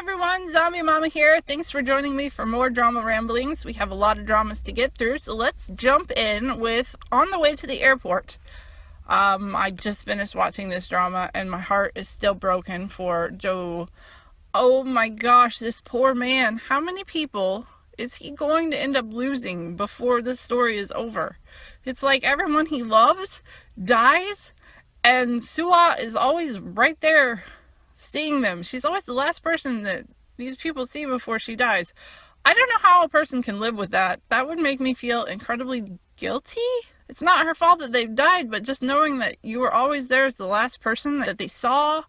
everyone, Zombie Mama here. Thanks for joining me for more drama ramblings. We have a lot of dramas to get through, so let's jump in with On the Way to the Airport. I just finished watching this drama and my heart is still broken for Joe. Oh my gosh, this poor man. How many people is he going to end up losing before this story is over? It's like everyone he loves dies and Sua is always right there seeing them. She's always the last person that these people see before she dies. I don't know how a person can live with that. That would make me feel incredibly guilty. It's not her fault that they've died, but just knowing that you were always there as the last person that they saw,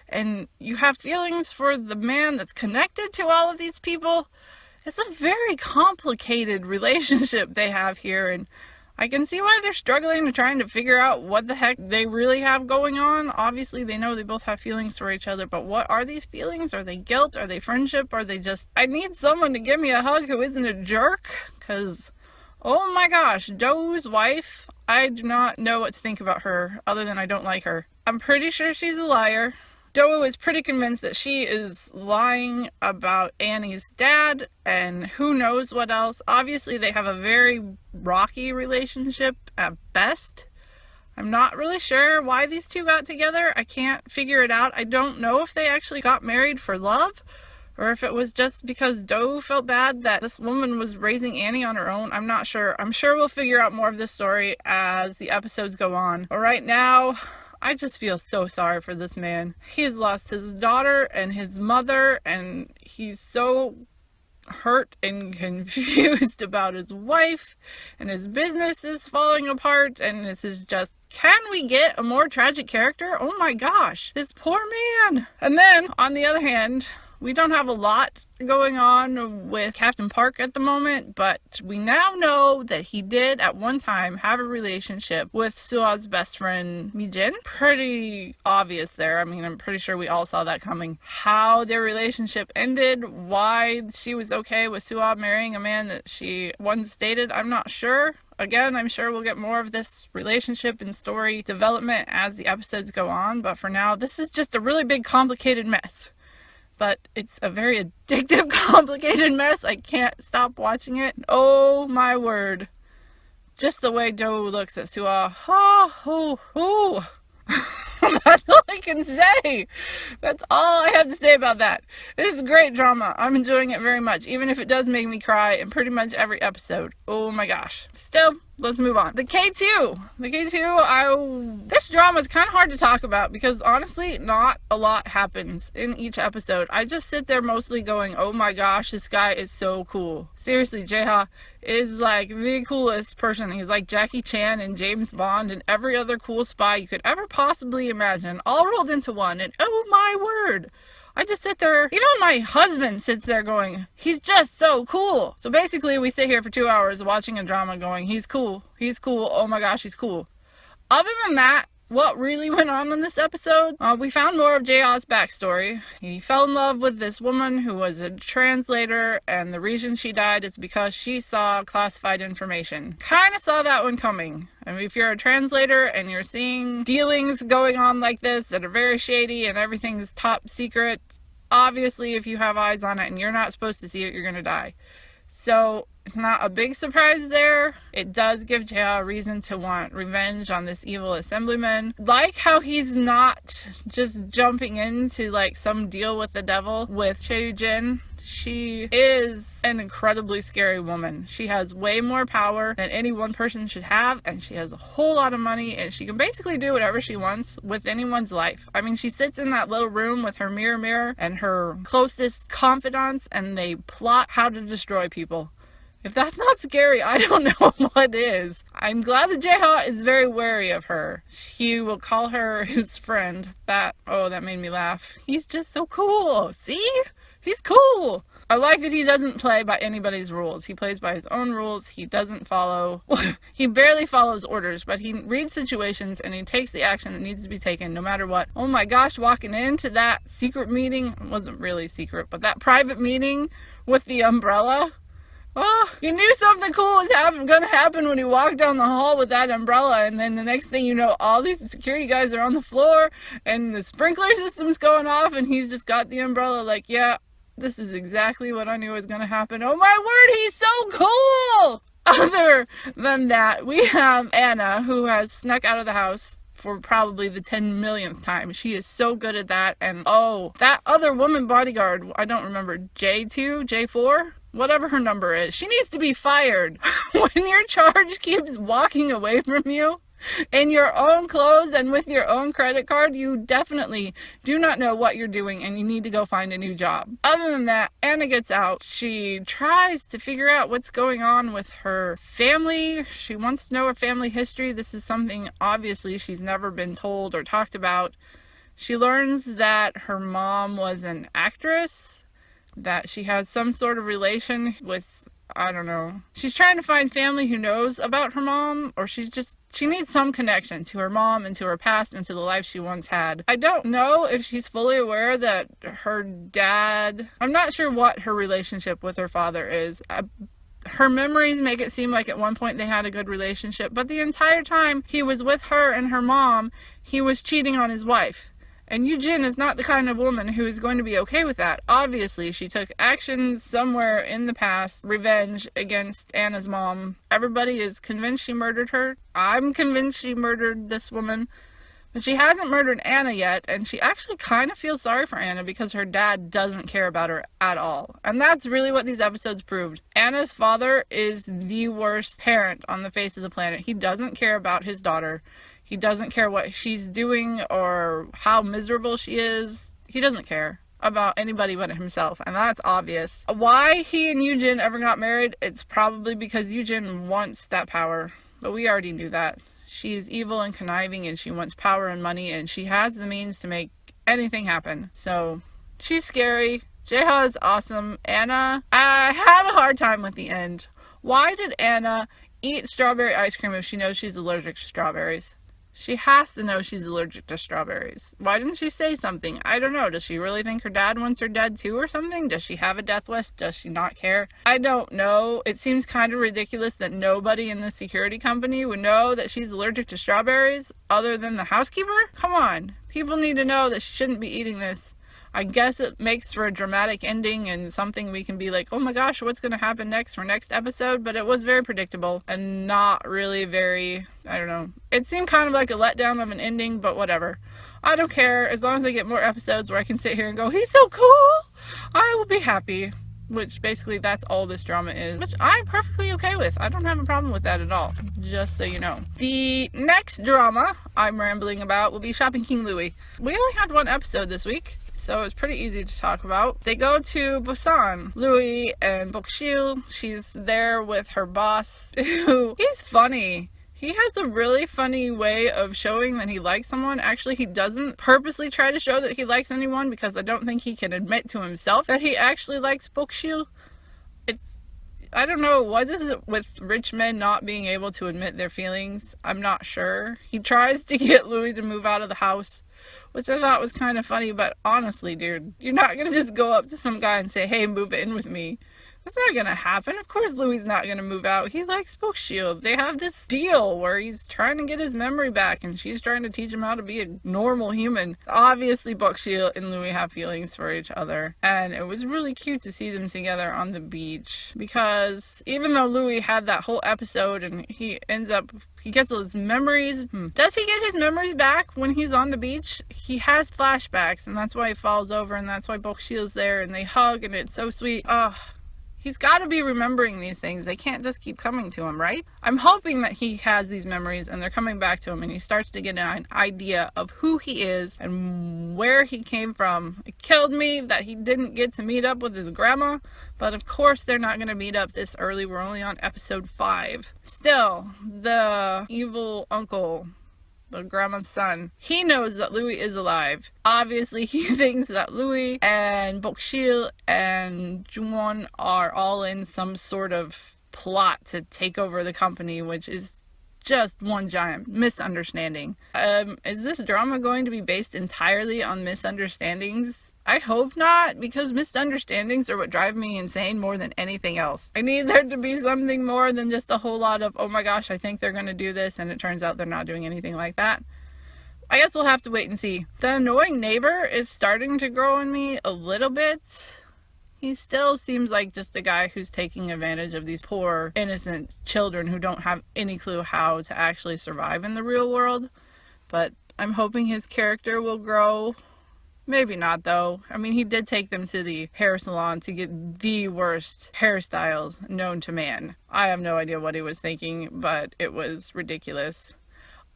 and you have feelings for the man that's connected to all of these people. It's a very complicated relationship they have here, and I can see why they're struggling to trying to figure out what the heck they really have going on. Obviously, they know they both have feelings for each other, but what are these feelings? Are they guilt? Are they friendship? Are they just, I need someone to give me a hug who isn't a jerk? Because, oh my gosh, Doe's wife, I do not know what to think about her other than I don't like her. I'm pretty sure she's a liar. Doe is pretty convinced that she is lying about Annie's dad and who knows what else. Obviously, they have a very rocky relationship at best. I'm not really sure why these two got together. I can't figure it out. I don't know if they actually got married for love or if it was just because Doe felt bad that this woman was raising Annie on her own. I'm not sure. I'm sure we'll figure out more of this story as the episodes go on. But right now, I just feel so sorry for this man. He has lost his daughter and his mother, and he's so hurt and confused about his wife, and his business is falling apart, and this is just, can we get a more tragic character? Oh my gosh, this poor man. And then, on the other hand, we don't have a lot going on with Captain Park at the moment, but we now know that he did at one time have a relationship with Sua's best friend, Mijin. Pretty obvious there. I mean, I'm pretty sure we all saw that coming. How their relationship ended, why she was okay with Sua marrying a man that she once dated, I'm not sure. Again, I'm sure we'll get more of this relationship and story development as the episodes go on, but for now, this is just a really big, complicated mess. But it's a very addictive, complicated mess. I can't stop watching it. Oh my word. Just the way Joe looks at Sua. Oh. That's all I can say. That's all I have to say about that. It is great drama. I'm enjoying it very much, even if it does make me cry in pretty much every episode. Oh my gosh. Still, let's move on. The K2, this drama is kind of hard to talk about because honestly, not a lot happens in each episode. I just sit there mostly going, oh my gosh, this guy is so cool. Seriously, Jaeha is like the coolest person. He's like Jackie Chan and James Bond and every other cool spy you could ever possibly imagine, all rolled into one. And oh my word, I just sit there, even my husband sits there going, he's just so cool. So basically we sit here for 2 hours watching a drama going, he's cool, oh my gosh, he's cool. Other than that, what really went on in this episode? We found more of Jaeha's backstory. He fell in love with this woman who was a translator, and the reason she died is because she saw classified information. Kind of saw that one coming. I mean, if you're a translator and you're seeing dealings going on like this that are very shady and everything's top secret, obviously if you have eyes on it and you're not supposed to see it, you're gonna die. So it's not a big surprise there. It does give Jaeha a reason to want revenge on this evil assemblyman. Like how he's not just jumping into like some deal with the devil with Cheyu-jin. She is an incredibly scary woman. She has way more power than any one person should have, and she has a whole lot of money, and she can basically do whatever she wants with anyone's life. I mean, she sits in that little room with her mirror and her closest confidants, and they plot how to destroy people. If that's not scary, I don't know what is. I'm glad that Jaeha is very wary of her. He will call her his friend. That made me laugh. He's just so cool. See? He's cool. I like that he doesn't play by anybody's rules. He plays by his own rules. He doesn't follow. He barely follows orders, but he reads situations and he takes the action that needs to be taken no matter what. Oh my gosh, walking into that secret meeting, it wasn't really secret, but that private meeting with the umbrella. Oh, you knew something cool was gonna happen when he walked down the hall with that umbrella, and then the next thing you know, all these security guys are on the floor, and the sprinkler system's going off, and he's just got the umbrella like, yeah, This is exactly what I knew was going to happen. Oh my word, he's so cool! Other than that, we have Anna, who has snuck out of the house for probably the 10 millionth time. She is so good at that. And oh, that other woman bodyguard, I don't remember, J2, J4? Whatever her number is. She needs to be fired. When your charge keeps walking away from you in your own clothes and with your own credit card, you definitely do not know what you're doing and you need to go find a new job. Other than that, Anna gets out. She tries to figure out what's going on with her family. She wants to know her family history. This is something obviously she's never been told or talked about. She learns that her mom was an actress, that she has some sort of relation with, I don't know. She's trying to find family who knows about her mom, or she needs some connection to her mom and to her past and to the life she once had. I don't know if she's fully aware that her dad, I'm not sure what her relationship with her father is. Her memories make it seem like at one point they had a good relationship, but the entire time he was with her and her mom, he was cheating on his wife. And Yujin is not the kind of woman who is going to be okay with that. Obviously, she took actions somewhere in the past, revenge against Anna's mom. Everybody is convinced she murdered her. I'm convinced she murdered this woman. But she hasn't murdered Anna yet, and she actually kind of feels sorry for Anna because her dad doesn't care about her at all. And that's really what these episodes proved. Anna's father is the worst parent on the face of the planet. He doesn't care about his daughter. He doesn't care what she's doing or how miserable she is. He doesn't care about anybody but himself, and that's obvious. Why he and Yujin ever got married, it's probably because Yujin wants that power, but we already knew that. She is evil and conniving, and she wants power and money, and she has the means to make anything happen. So, she's scary. Jaeha is awesome. Anna, I had a hard time with the end. Why did Anna eat strawberry ice cream if she knows she's allergic to strawberries? She has to know she's allergic to strawberries. Why didn't she say something? I don't know. Does she really think her dad wants her dead too or something? Does she have a death wish? Does she not care? I don't know. It seems kind of ridiculous that nobody in the security company would know that she's allergic to strawberries other than the housekeeper. Come on. People need to know that she shouldn't be eating this. I guess it makes for a dramatic ending and something we can be like, oh my gosh, what's going to happen next for next episode? But it was very predictable and not really very, I don't know. It seemed kind of like a letdown of an ending, but whatever. I don't care. As long as they get more episodes where I can sit here and go, he's so cool, I will be happy. Which basically that's all this drama is, which I'm perfectly okay with. I don't have a problem with that at all, just so you know. The next drama I'm rambling about will be Shopping King Louis. We only had one episode this week, so it's pretty easy to talk about. They go to Busan. Louis and Bokshil, she's there with her boss, who, he's funny. He has a really funny way of showing that he likes someone. Actually, he doesn't purposely try to show that he likes anyone because I don't think he can admit to himself that he actually likes Bokshil. I don't know, what is it with rich men not being able to admit their feelings? I'm not sure. He tries to get Louis to move out of the house, which I thought was kind of funny, but honestly, dude, you're not going to just go up to some guy and say, hey, move in with me. That's not gonna happen. Of course Louis is not gonna move out. He likes Bokshil. They have this deal where he's trying to get his memory back and she's trying to teach him how to be a normal human. Obviously Bokshil and Louis have feelings for each other, and it was really cute to see them together on the beach, because even though Louis had that whole episode and he gets all his memories. Does he get his memories back when he's on the beach? He has flashbacks, and that's why he falls over, and that's why Bokshil's there, and they hug, and it's so sweet. He's got to be remembering these things. They can't just keep coming to him, right? I'm hoping that he has these memories and they're coming back to him and he starts to get an idea of who he is and where he came from. It killed me that he didn't get to meet up with his grandma, but of course they're not going to meet up this early. We're only on episode 5. Still, the evil uncle, the grandma's son, he knows that Louis is alive. Obviously, he thinks that Louis and Bokshil and Jungwon are all in some sort of plot to take over the company, which is just one giant misunderstanding. Is this drama going to be based entirely on misunderstandings? I hope not, because misunderstandings are what drive me insane more than anything else. I need there to be something more than just a whole lot of, oh my gosh, I think they're going to do this, and it turns out they're not doing anything like that. I guess we'll have to wait and see. The annoying neighbor is starting to grow on me a little bit. he still seems like just a guy who's taking advantage of these poor, innocent children who don't have any clue how to actually survive in the real world. But I'm hoping his character will grow. Maybe not, though. I mean, he did take them to the hair salon to get the worst hairstyles known to man. I have no idea what he was thinking, but it was ridiculous.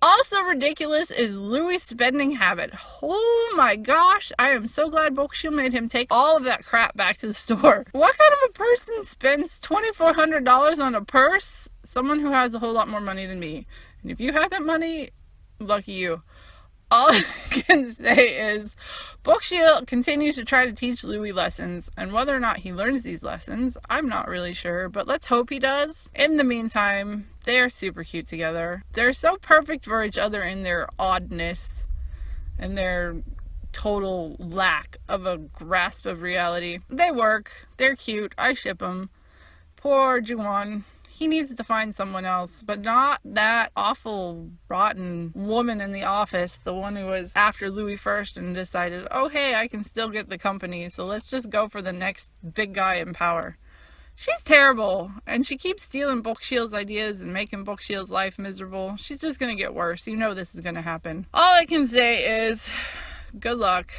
Also ridiculous is Louis' spending habit. Oh my gosh, I am so glad Bokushu made him take all of that crap back to the store. What kind of a person spends $2,400 on a purse? Someone who has a whole lot more money than me. And if you have that money, lucky you. All I can say is Bokushu continues to try to teach Louis lessons, and whether or not he learns these lessons, I'm not really sure, but let's hope he does. In the meantime, they are super cute together. They're so perfect for each other in their oddness and their total lack of a grasp of reality. They work. They're cute. I ship them. Poor Juwon. He needs to find someone else, but not that awful, rotten woman in the office, the one who was after Louis first and decided, oh hey, I can still get the company, so let's just go for the next big guy in power. She's terrible, and she keeps stealing Bokushu's ideas and making Bokushu's life miserable. She's just gonna get worse. You know this is gonna happen. All I can say is, good luck.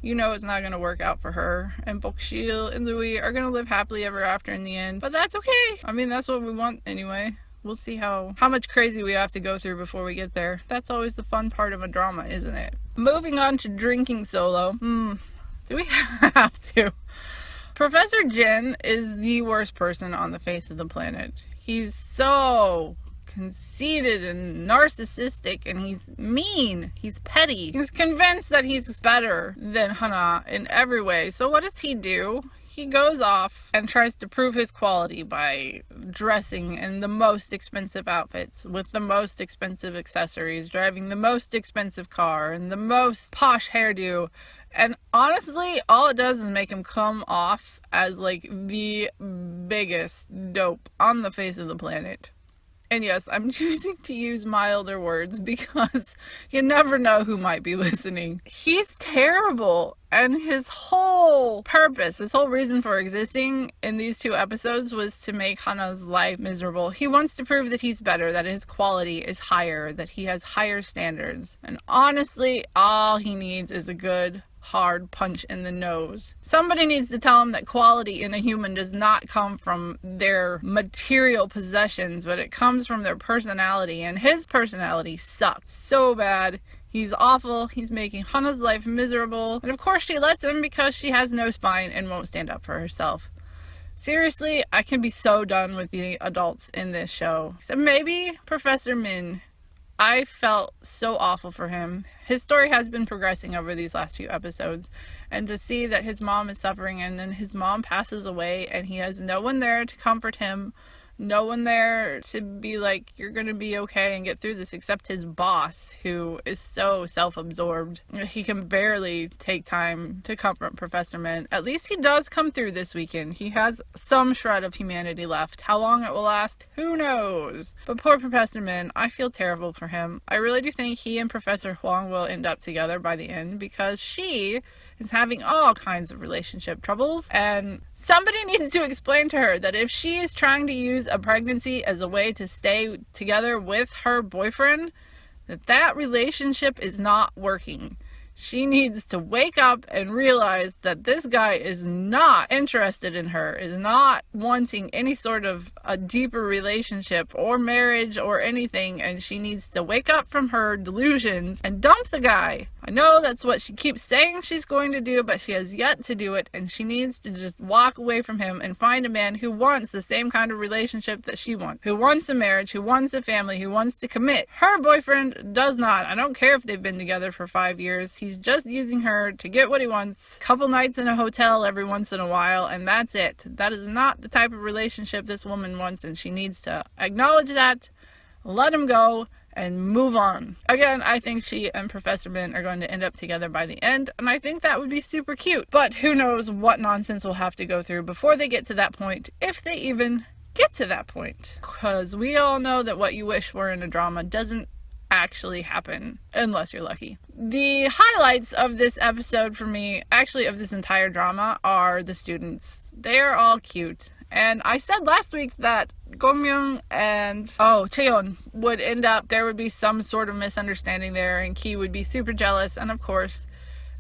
You know it's not going to work out for her. And Bokushu and Louis are going to live happily ever after in the end. But that's okay. I mean, that's what we want anyway. We'll see how much crazy we have to go through before we get there. That's always the fun part of a drama, isn't it? Moving on to drinking solo. Do we have to? Professor Jin is the worst person on the face of the planet. He's so conceited and narcissistic, and he's mean, he's petty, he's convinced that he's better than Hana in every way. So what does he do? He goes off and tries to prove his quality by dressing in the most expensive outfits, with the most expensive accessories, driving the most expensive car, and the most posh hairdo. And honestly, all it does is make him come off as like the biggest dope on the face of the planet. And yes, I'm choosing to use milder words because you never know who might be listening. He's terrible, and his whole purpose, his whole reason for existing in these 2 episodes was to make Hana's life miserable. He wants to prove that he's better, that his quality is higher, that he has higher standards. And honestly, all he needs is a good, hard punch in the nose. Somebody needs to tell him that quality in a human does not come from their material possessions, but it comes from their personality, and his personality sucks so bad. He's awful. He's making Hana's life miserable, and of course she lets him because she has no spine and won't stand up for herself. Seriously, I can be so done with the adults in this show. So maybe Professor Min. I felt so awful for him. His story has been progressing over these last few episodes, and to see that his mom is suffering and then his mom passes away and he has no one there to comfort him, no one there to be like, you're gonna be okay and get through this, except his boss, who is so self-absorbed. He can barely take time to comfort Professor Min. At least he does come through this weekend. He has some shred of humanity left. How long it will last, who knows? But poor Professor Min, I feel terrible for him. I really do think he and Professor Huang will end up together by the end, because she is having all kinds of relationship troubles, and somebody needs to explain to her that if she is trying to use a pregnancy as a way to stay together with her boyfriend, that relationship is not working. She needs to wake up and realize that this guy is not interested in her, is not wanting any sort of a deeper relationship or marriage or anything, and she needs to wake up from her delusions and dump the guy. I know that's what she keeps saying she's going to do, but she has yet to do it, and she needs to just walk away from him and find a man who wants the same kind of relationship that she wants, who wants a marriage, who wants a family, who wants to commit. Her boyfriend does not. I don't care if they've been together for 5 years. He's just using her to get what he wants. Couple nights in a hotel every once in a while, and that's it. That is not the type of relationship this woman wants, and she needs to acknowledge that, let him go, and move on. Again, I think she and Professor Min are going to end up together by the end, and I think that would be super cute. But who knows what nonsense we'll have to go through before they get to that point, if they even get to that point. Because we all know that what you wish for in a drama doesn't actually happen, unless you're lucky. The highlights of this episode for me, actually of this entire drama, are the students. They are all cute. And I said last week that Gongmyung and Cheon would end up, there would be some sort of misunderstanding there, and Ki would be super jealous, and of course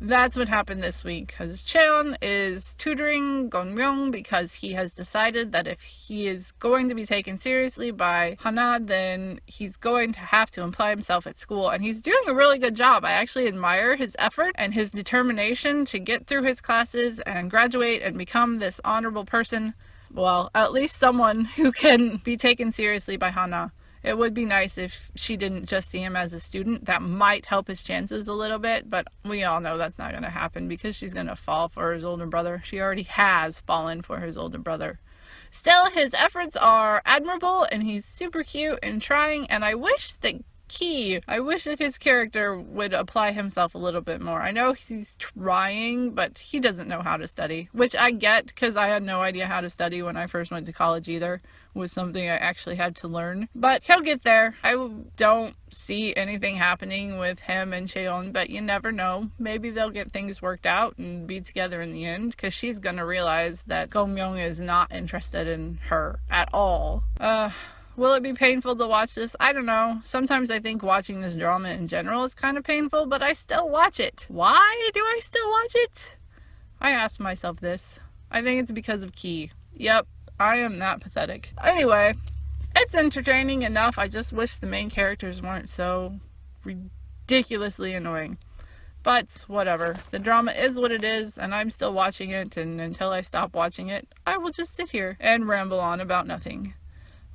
that's what happened this week, because Cheon is tutoring Gongmyung because he has decided that if he is going to be taken seriously by Hana, then he's going to have to apply himself at school, and he's doing a really good job. I actually admire his effort and his determination to get through his classes and graduate and become this honorable person. Well, at least someone who can be taken seriously by Hana. It would be nice if she didn't just see him as a student. That might help his chances a little bit, but we all know that's not going to happen because she's going to fall for his older brother. She already has fallen for his older brother. Still, his efforts are admirable, and he's super cute and trying, and I wish that his character would apply himself a little bit more. I know he's trying, but he doesn't know how to study, which I get because I had no idea how to study when I first went to college either. It was something I actually had to learn, but he'll get there. I don't see anything happening with him and Cheon, but you never know. Maybe they'll get things worked out and be together in the end, because she's gonna realize that Gongmyung is not interested in her at all. Will it be painful to watch this? I don't know. Sometimes I think watching this drama in general is kind of painful, but I still watch it. Why do I still watch it? I ask myself this. I think it's because of Ki. Yep, I am that pathetic. Anyway, it's entertaining enough. I just wish the main characters weren't so ridiculously annoying. But whatever. The drama is what it is, and I'm still watching it, and until I stop watching it, I will just sit here and ramble on about nothing.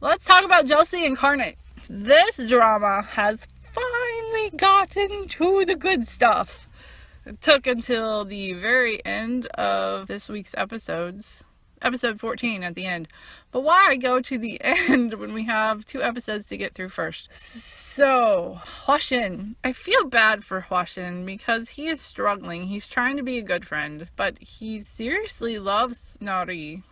Let's talk about Jealousy Incarnate. This drama has finally gotten to the good stuff. It took until the very end of this week's episodes. Episode 14 at the end. But why go to the end when we have 2 episodes to get through first? So, Hwashin. I feel bad for Hwashin because he is struggling. He's trying to be a good friend, but he seriously loves Nari.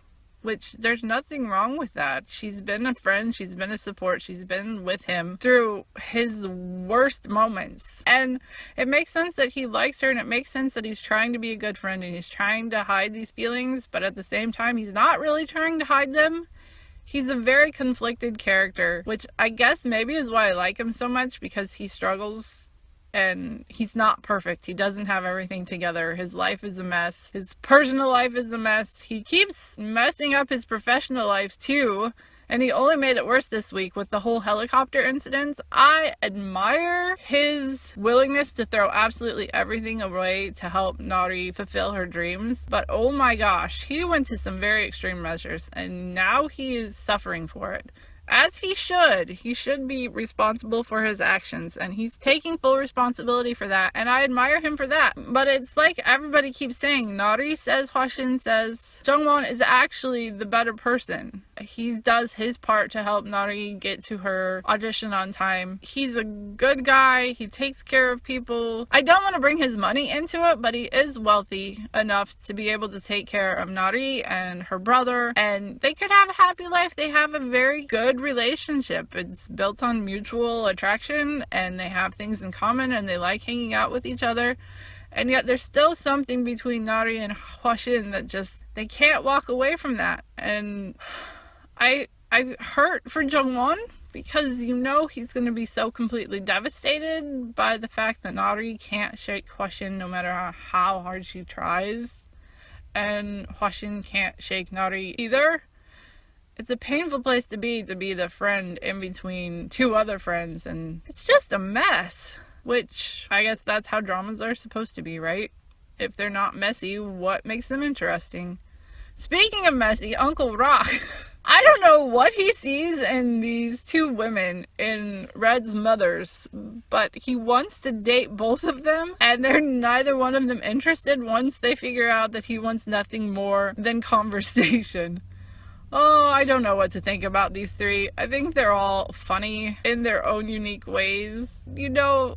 Which, there's nothing wrong with that. She's been a friend, she's been a support, she's been with him through his worst moments. And it makes sense that he likes her, and it makes sense that he's trying to be a good friend, and he's trying to hide these feelings, but at the same time, he's not really trying to hide them. He's a very conflicted character, which I guess maybe is why I like him so much, because he struggles. And he's not perfect. He doesn't have everything together. His life is a mess. His personal life is a mess. He keeps messing up his professional life too. And he only made it worse this week with the whole helicopter incident. I admire his willingness to throw absolutely everything away to help Nari fulfill her dreams. But oh my gosh, he went to some very extreme measures. And now he is suffering for it. As he should. He should be responsible for his actions, and he's taking full responsibility for that, and I admire him for that. But it's like everybody keeps saying, Nari says, Hwashin says, Jungwon is actually the better person. He does his part to help Nari get to her audition on time. He's a good guy. He takes care of people. I don't want to bring his money into it, but he is wealthy enough to be able to take care of Nari and her brother, and they could have a happy life. They have a very good relationship. It's built on mutual attraction, and they have things in common, and they like hanging out with each other. And yet there's still something between Nari and Hwashin that just, they can't walk away from that. And I hurt for Jungwon, because you know he's going to be so completely devastated by the fact that Nari can't shake Hwashin no matter how hard she tries, and Hwashin can't shake Nari either. It's a painful place to be the friend in between 2 other friends, and it's just a mess. Which, I guess that's how dramas are supposed to be, right? If they're not messy, what makes them interesting? Speaking of messy, Uncle Rock. I don't know what he sees in these 2 women, in Red's mothers, but he wants to date both of them, and they're neither one of them interested once they figure out that he wants nothing more than conversation. Oh, I don't know what to think about these 3. I think they're all funny in their own unique ways. You know,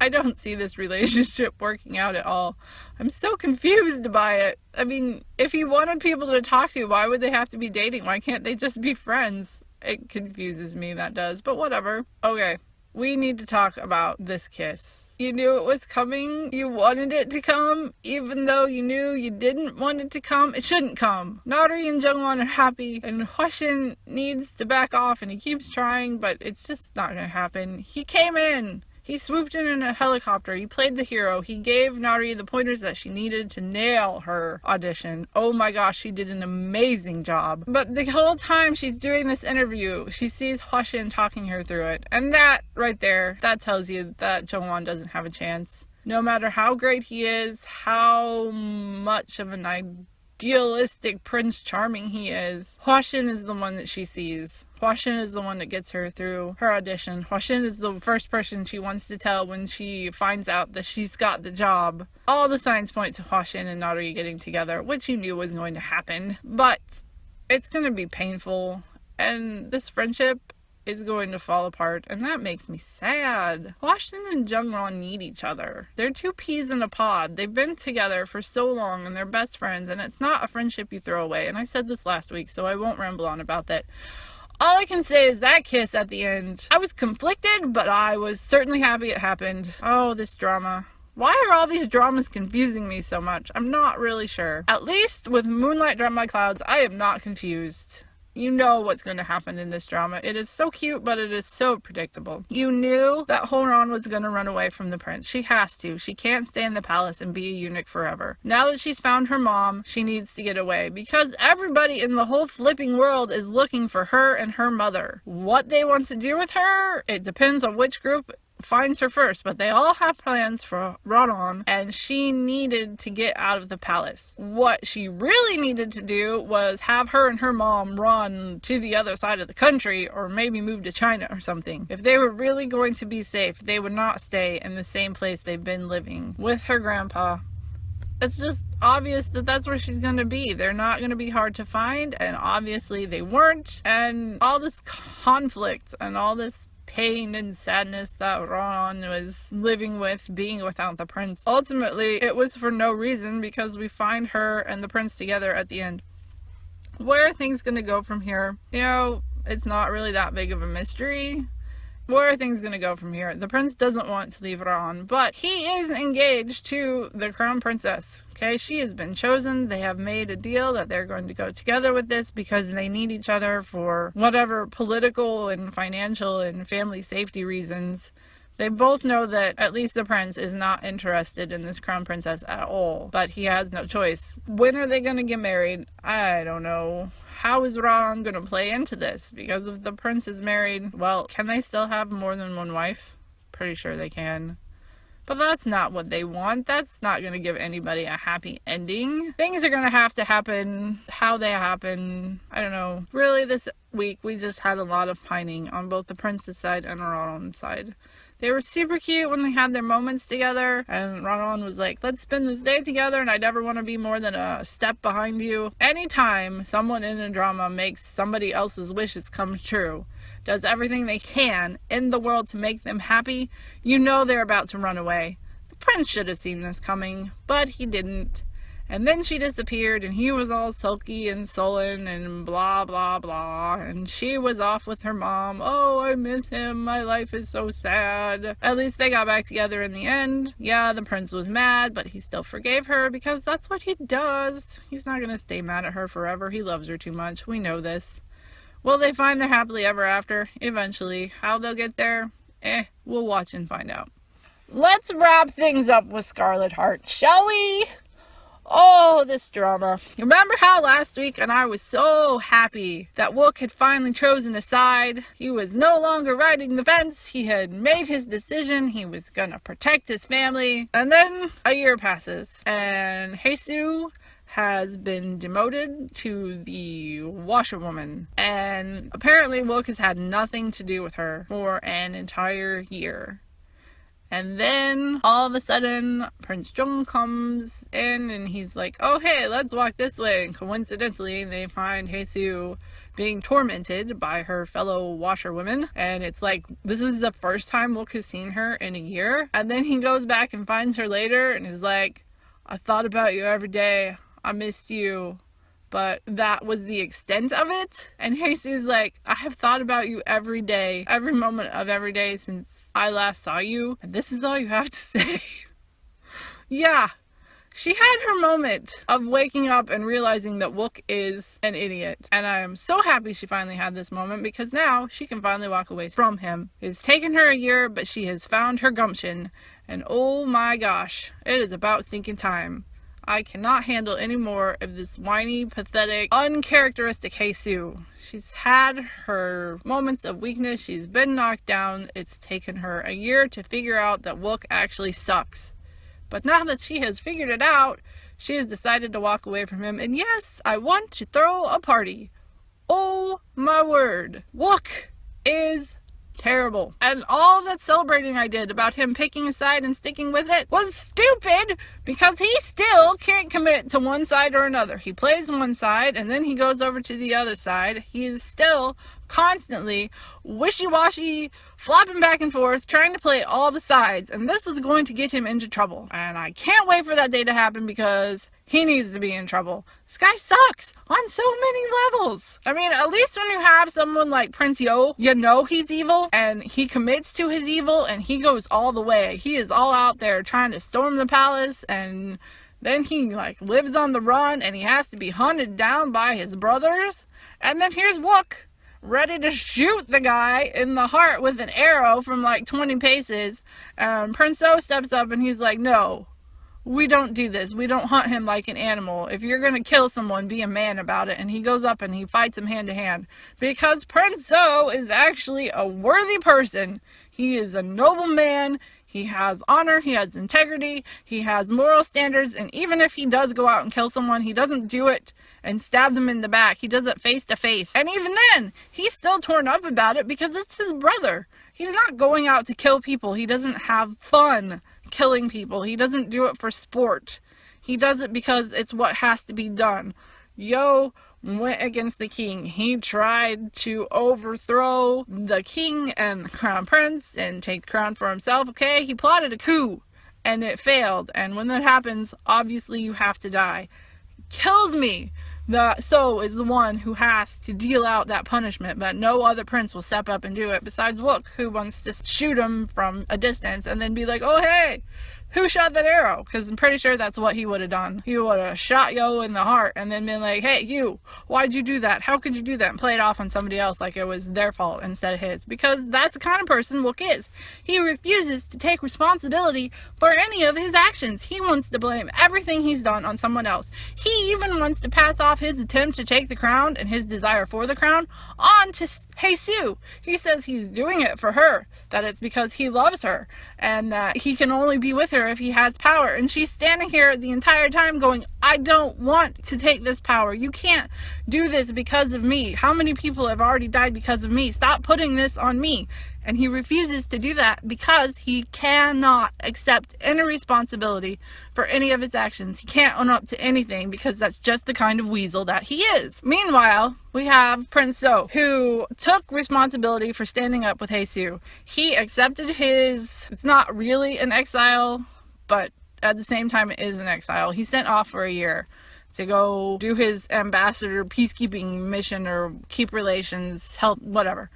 I don't see this relationship working out at all. I'm so confused by it. I mean, if he wanted people to talk to, why would they have to be dating? Why can't they just be friends? It confuses me, that does. But whatever. Okay, we need to talk about this kiss. You knew it was coming. You wanted it to come, even though you knew you didn't want it to come. It shouldn't come. Naori and Jungwon are happy, and Hwashin needs to back off, and he keeps trying, but it's just not gonna happen. He came in. He swooped in a helicopter. He played the hero. He gave Naori the pointers that she needed to nail her audition. Oh my gosh, she did an amazing job. But the whole time she's doing this interview, she sees Hwashin talking her through it. And that right there, that tells you that Jungwon doesn't have a chance. No matter how great he is, how much of an idealistic Prince Charming he is, Hwashin is the one that she sees. Hwashin is the one that gets her through her audition. Hwashin is the first person she wants to tell when she finds out that she's got the job. All the signs point to Hwashin and Naori getting together, which you knew was going to happen. But it's going to be painful, and this friendship is going to fall apart, and that makes me sad. Hwashin and Jungwon need each other. They're two peas in a pod. They've been together for so long, and they're best friends, and it's not a friendship you throw away. And I said this last week, so I won't ramble on about that. All I can say is that kiss at the end, I was conflicted, but I was certainly happy it happened. Oh, this drama. Why are all these dramas confusing me so much? I'm not really sure. At least with Moonlight Drawn by Clouds, I am not confused. You know what's going to happen in this drama. It is so cute, but it is so predictable. You knew that Horan was going to run away from the prince. She has to. She can't stay in the palace and be a eunuch forever. Now that she's found her mom, she needs to get away, because everybody in the whole flipping world is looking for her and her mother. What they want to do with her, it depends on which group finds her first, but they all have plans for Radon, and she needed to get out of the palace. What she really needed to do was have her and her mom run to the other side of the country, or maybe move to China or something. If they were really going to be safe, they would not stay in the same place they've been living with her grandpa. It's just obvious that that's where she's going to be. They're not going to be hard to find, and obviously they weren't, and all this conflict and all this pain and sadness that Ron was living with, being without the prince. Ultimately, it was for no reason, because we find her and the prince together at the end. Where are things going to go from here? You know, it's not really that big of a mystery. Where are things going to go from here? The prince doesn't want to leave Ron, but he is engaged to the crown princess. Okay, she has been chosen. They have made a deal that they're going to go together with this because they need each other for whatever political and financial and family safety reasons. They both know that at least the prince is not interested in this crown princess at all, but he has no choice. When are they going to get married? I don't know. How is Ron going to play into this? Because if the prince is married, well, can they still have more than one wife? Pretty sure they can. But that's not what they want. That's not going to give anybody a happy ending. Things are going to have to happen how they happen. I don't know. Really, this week we just had a lot of pining on both the prince's side and Ronon's side. They were super cute when they had their moments together, and Ronon was like, let's spend this day together, and I never want to be more than a step behind you. Anytime someone in a drama makes somebody else's wishes come true, does everything they can in the world to make them happy, you know they're about to run away. The prince should have seen this coming, but he didn't. And then she disappeared, and he was all sulky and sullen and blah, blah, blah. And she was off with her mom. Oh, I miss him. My life is so sad. At least they got back together in the end. Yeah, the prince was mad, but he still forgave her because that's what he does. He's not going to stay mad at her forever. He loves her too much. We know this. Will they find their happily ever after? Eventually. How they'll get there? We'll watch and find out. Let's wrap things up with Scarlet Heart, shall we? Oh, this drama. Remember how last week and I was so happy that Wook had finally chosen a side? He was no longer riding the fence. He had made his decision. He was gonna protect his family. And then a year passes, and Haesoo has been demoted to the washerwoman. And apparently Wook has had nothing to do with her for an entire year. And then, all of a sudden, Prince Jung comes in and he's like, oh, hey, let's walk this way. And coincidentally, they find Haesoo being tormented by her fellow washerwomen. And it's like, this is the first time Wook has seen her in a year. And then he goes back and finds her later and is like, I thought about you every day. I missed you. But that was the extent of it. And Haesoo's like, I have thought about you every day, every moment of every day since I last saw you, and this is all you have to say. Yeah. She had her moment of waking up and realizing that Wook is an idiot. And I am so happy she finally had this moment, because now she can finally walk away from him. It's taken her a year, but she has found her gumption. And oh my gosh, it is about stinking time. I cannot handle any more of this whiny, pathetic, uncharacteristic Haesue. She's had her moments of weakness. She's been knocked down. It's taken her a year to figure out that Wook actually sucks. But now that she has figured it out, she has decided to walk away from him. And yes, I want to throw a party. Oh my word. Wook is terrible. And all that celebrating I did about him picking a side and sticking with it was stupid, because he still can't commit to one side or another. He plays one side and then he goes over to the other side. He is still constantly wishy-washy, flopping back and forth, trying to play all the sides, and this is going to get him into trouble. And I can't wait for that day to happen, because he needs to be in trouble. This guy sucks on so many levels. I mean, at least when you have someone like Prince Yo, you know he's evil, and he commits to his evil, and he goes all the way. He is all out there trying to storm the palace, and then he lives on the run, and he has to be hunted down by his brothers. And then here's Wook, ready to shoot the guy in the heart with an arrow from 20 paces. Prince O steps up and he's like, no, we don't do this. We don't hunt him like an animal. If you're going to kill someone, be a man about it. And he goes up and he fights him hand to hand, because Prince O is actually a worthy person. He is a noble man. He has honor, he has integrity, he has moral standards, and even if he does go out and kill someone, he doesn't do it and stab them in the back. He does it face to face. And even then, he's still torn up about it, because it's his brother. He's not going out to kill people. He doesn't have fun killing people. He doesn't do it for sport. He does it because it's what has to be done. Yo went against the king. He tried to overthrow the king and the crown prince and take the crown for himself. Okay, he plotted a coup and it failed. And when that happens, obviously you have to die. Kills me that So is the one who has to deal out that punishment, but no other prince will step up and do it besides Wook, who wants to shoot him from a distance and then be like, oh hey, who shot that arrow? Because I'm pretty sure that's what he would have done. He would have shot Yo in the heart and then been like, hey, you, why'd you do that? How could you do that? And play it off on somebody else like it was their fault instead of his. Because that's the kind of person Wook is. He refuses to take responsibility for any of his actions. He wants to blame everything he's done on someone else. He even wants to pass off his attempt to take the crown and his desire for the crown on to Haesue. He says he's doing it for her, that it's because he loves her, and that he can only be with her if he has power. And she's standing here the entire time going, I don't want to take this power. You can't do this because of me. How many people have already died because of me? Stop putting this on me. And he refuses to do that because he cannot accept any responsibility for any of his actions. He can't own up to anything because that's just the kind of weasel that he is. Meanwhile, we have Prince So, who took responsibility for standing up with Haesue. He accepted his, it's not really an exile, but at the same time it is an exile. He's sent off for a year to go do his ambassador peacekeeping mission or keep relations, help, whatever.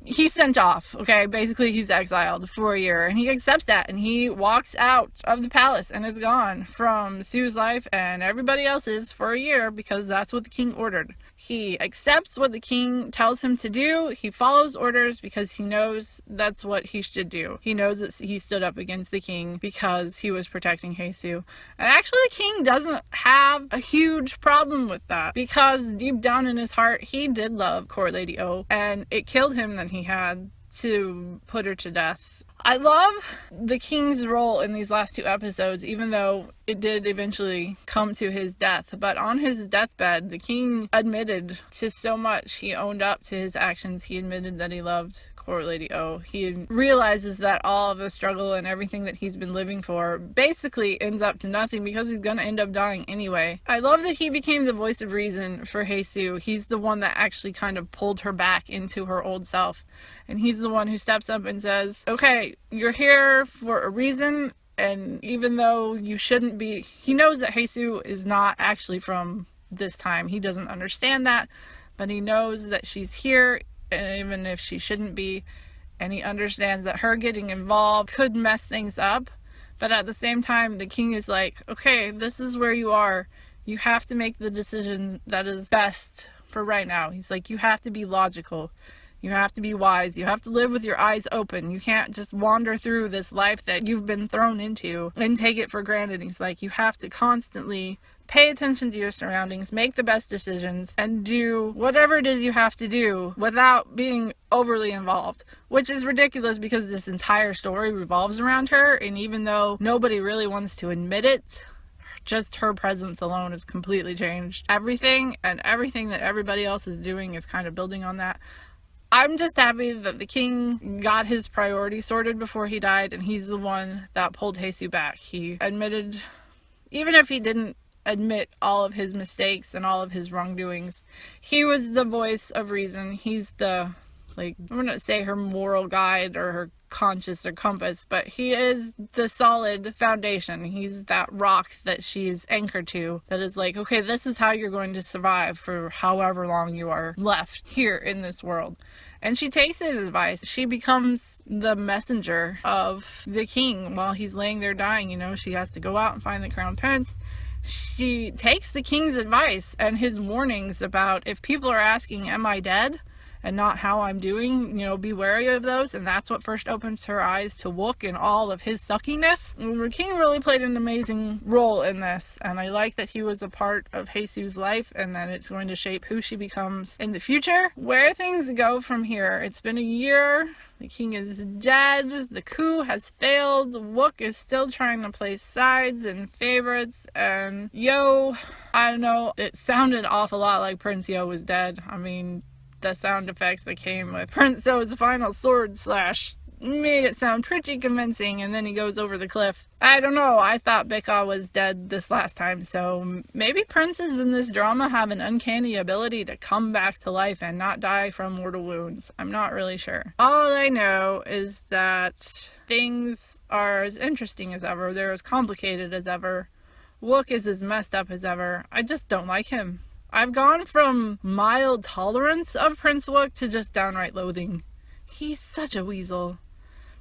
He's sent off, okay? Basically, he's exiled for a year, and he accepts that, and he walks out of the palace and is gone from Sue's life and everybody else's for a year because that's what the king ordered. He accepts what the king tells him to do. He follows orders because he knows that's what he should do. He knows that he stood up against the king because he was protecting Haesue. And actually, the king doesn't have a huge problem with that because deep down in his heart, he did love Court Lady O, and it killed him that he had to put her to death. I love the king's role in these last two episodes, even though it did eventually come to his death. But on his deathbed, the king admitted to so much. He owned up to his actions. He admitted that he loved Court Lady O. He realizes that all of the struggle and everything that he's been living for basically ends up to nothing because he's gonna end up dying anyway. I love that he became the voice of reason for Haesue. He's the one that actually kind of pulled her back into her old self. And he's the one who steps up and says, okay, you're here for a reason, and even though you shouldn't be, he knows that Haesue is not actually from this time. He doesn't understand that, but he knows that she's here, even if she shouldn't be, and he understands that her getting involved could mess things up. But at the same time, the king is like, okay, this is where you are. You have to make the decision that is best for right now. He's like, you have to be logical. You have to be wise. You have to live with your eyes open. You can't just wander through this life that you've been thrown into and take it for granted. He's like, you have to constantly pay attention to your surroundings, make the best decisions, and do whatever it is you have to do without being overly involved. Which is ridiculous because this entire story revolves around her, and even though nobody really wants to admit it, just her presence alone has completely changed everything, and everything that everybody else is doing is kind of building on that. I'm just happy that the king got his priorities sorted before he died, and he's the one that pulled Jesus back. He admitted, even if he didn't admit all of his mistakes and all of his wrongdoings, he was the voice of reason. He's the, I'm gonna say her moral guide or her conscience or compass, but he is the solid foundation. He's that rock that she's anchored to, that is like, okay, this is how you're going to survive for however long you are left here in this world. And she takes his advice. She becomes the messenger of the king while he's laying there dying. You know, she has to go out and find the crown prince. She takes the king's advice and his warnings about, if people are asking, am I dead? And not how I'm doing, be wary of those. And that's what first opens her eyes to Wook and all of his suckiness. And the king really played an amazing role in this, and I like that he was a part of Jesus' life, and that it's going to shape who she becomes in the future. Where things go from here, it's been a year. The king is dead. The coup has failed. Wook is still trying to place sides and favorites. And Yo, I don't know, it sounded an awful lot like Prince Yo was dead. I mean, the sound effects that came with Prince Yo's final sword slash made it sound pretty convincing, and then he goes over the cliff. I don't know, I thought Bika was dead this last time, so maybe princes in this drama have an uncanny ability to come back to life and not die from mortal wounds. I'm not really sure. All I know is that things are as interesting as ever, they're as complicated as ever. Wook is as messed up as ever. I just don't like him. I've gone from mild tolerance of Prince Wook to just downright loathing. He's such a weasel.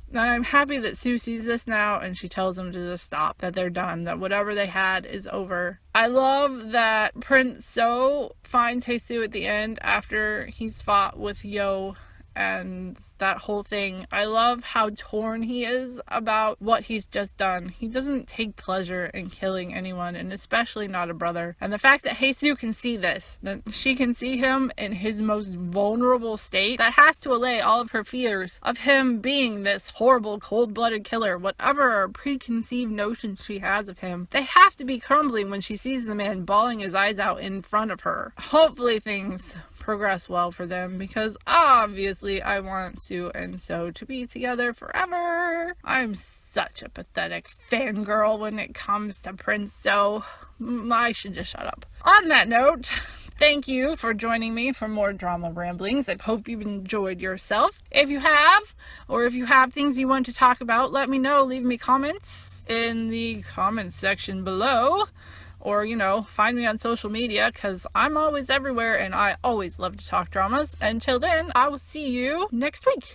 And I'm happy that Sue sees this now and she tells him to just stop, that they're done, that whatever they had is over. I love that Prince So finds Jesus at the end after he's fought with Yo and that whole thing. I love how torn he is about what he's just done. He doesn't take pleasure in killing anyone, and especially not a brother. And the fact that Jesus can see this, that she can see him in his most vulnerable state, that has to allay all of her fears of him being this horrible, cold-blooded killer. Whatever preconceived notions she has of him, they have to be crumbling when she sees the man bawling his eyes out in front of her. Hopefully things progress well for them, because obviously I want Sue and So to be together forever. I'm such a pathetic fangirl when it comes to Prince So. I should just shut up. On that note, thank you for joining me for more drama ramblings. I hope you've enjoyed yourself. If you have, or if you have things you want to talk about, let me know. Leave me comments in the comments section below. Or, find me on social media, because I'm always everywhere and I always love to talk dramas. Until then, I will see you next week.